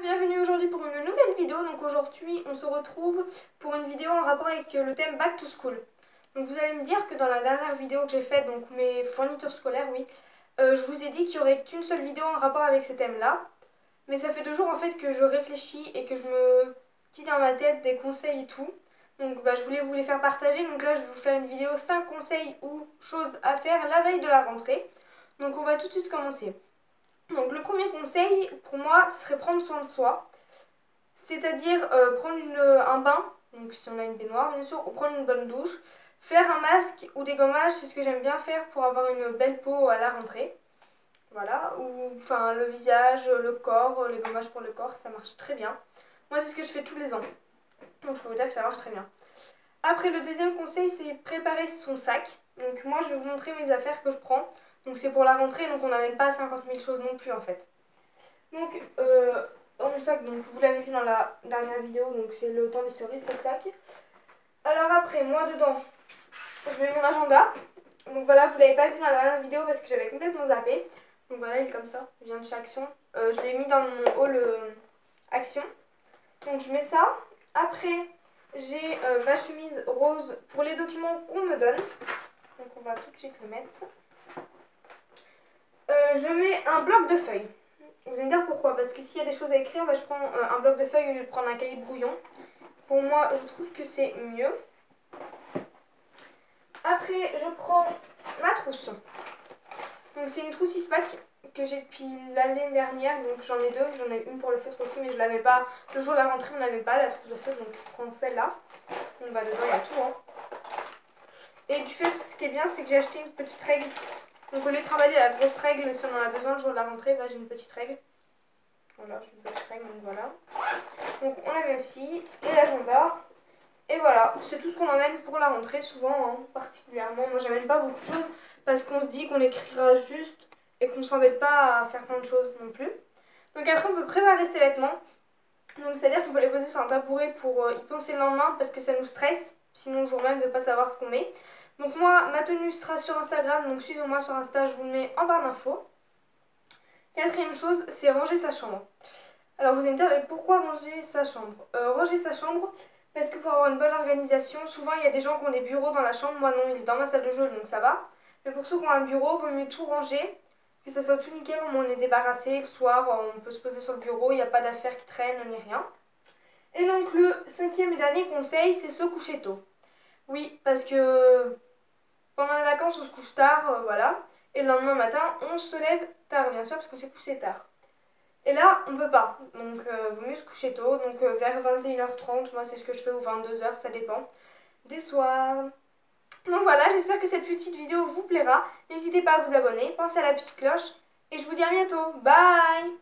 Bienvenue aujourd'hui pour une nouvelle vidéo. Donc aujourd'hui on se retrouve pour une vidéo en rapport avec le thème Back to School. Donc vous allez me dire que dans la dernière vidéo que j'ai faite, donc mes fournitures scolaires, oui, je vous ai dit qu'il n'y aurait qu'une seule vidéo en rapport avec ce thème là. Mais ça fait 2 jours en fait que je réfléchis et que je me dis dans ma tête des conseils et tout. Donc je voulais vous les faire partager. Donc là je vais vous faire une vidéo 5 conseils ou choses à faire la veille de la rentrée. Donc on va tout de suite commencer. Donc le premier conseil pour moi ce serait prendre soin de soi, c'est-à-dire prendre un bain, donc si on a une baignoire bien sûr, ou prendre une bonne douche, faire un masque ou des gommages, c'est ce que j'aime bien faire pour avoir une belle peau à la rentrée. Voilà, ou enfin le visage, le corps, les gommages pour le corps, ça marche très bien. Moi c'est ce que je fais tous les ans, donc je peux vous dire que ça marche très bien. Après le deuxième conseil c'est préparer son sac. Donc moi je vais vous montrer mes affaires que je prends. Donc c'est pour la rentrée, donc on n'amène pas 50 000 choses non plus en fait. Donc dans le sac, donc vous l'avez vu dans la dernière vidéo, donc c'est le temps des cerises, c'est le sac. Alors après, moi dedans, je mets mon agenda. Donc voilà, vous l'avez pas vu dans la dernière vidéo parce que j'avais complètement zappé. Donc voilà, il est comme ça, il vient de chez Action. Je l'ai mis dans mon haul Action. Donc je mets ça. Après, j'ai ma chemise rose pour les documents qu'on me donne. Donc on va tout de suite le mettre. Je mets un bloc de feuilles. Vous allez me dire pourquoi. Parce que s'il y a des choses à écrire, je prends un bloc de feuilles au lieu de prendre un cahier de brouillon. Pour moi, je trouve que c'est mieux. Après, je prends ma trousse. Donc c'est une trousse Ispac que j'ai depuis l'année dernière. Donc j'en ai deux. J'en ai une pour le feutre aussi, mais je l'avais pas. Le jour de la rentrée, on n'avait pas la trousse de feutre. Donc je prends celle-là. Donc dedans, il y a tout. Hein. Et du fait, ce qui est bien, c'est que j'ai acheté une petite règle. Donc au lieu de travailler la grosse règle, si on en a besoin le jour de la rentrée, j'ai une petite règle. Voilà, j'ai une petite règle, donc voilà. Donc on la met aussi, et l'agenda. Et voilà, c'est tout ce qu'on emmène pour la rentrée, souvent, hein, particulièrement. Moi j'amène pas beaucoup de choses, parce qu'on se dit qu'on écrira juste, et qu'on s'embête pas à faire plein de choses non plus. Donc après on peut préparer ses vêtements. Donc c'est-à-dire qu'on peut les poser sur un tabouret pour y penser le lendemain, parce que ça nous stresse, sinon le jour même de pas savoir ce qu'on met. Donc moi, ma tenue sera sur Instagram, donc suivez-moi sur Insta, je vous le mets en barre d'infos. Quatrième chose, c'est ranger sa chambre. Alors vous allez me dire, mais pourquoi ranger sa chambre? Ranger sa chambre, parce que pour avoir une bonne organisation, souvent il y a des gens qui ont des bureaux dans la chambre, moi non, il est dans ma salle de jeu, donc ça va. Mais pour ceux qui ont un bureau, il vaut mieux tout ranger, que ça soit tout nickel, au moins on est débarrassé, le soir on peut se poser sur le bureau, il n'y a pas d'affaires qui traînent ni rien. Et donc le cinquième et dernier conseil, c'est se coucher tôt. Oui, parce que pendant les vacances, on se couche tard, voilà. Et le lendemain matin, on se lève tard, bien sûr, parce qu'on s'est couché tard. Et là, on peut pas. Donc, vaut mieux se coucher tôt. Donc, vers 21h30, moi, c'est ce que je fais, ou 22h, ça dépend des soirs. Donc voilà, j'espère que cette petite vidéo vous plaira. N'hésitez pas à vous abonner, pensez à la petite cloche. Et je vous dis à bientôt. Bye!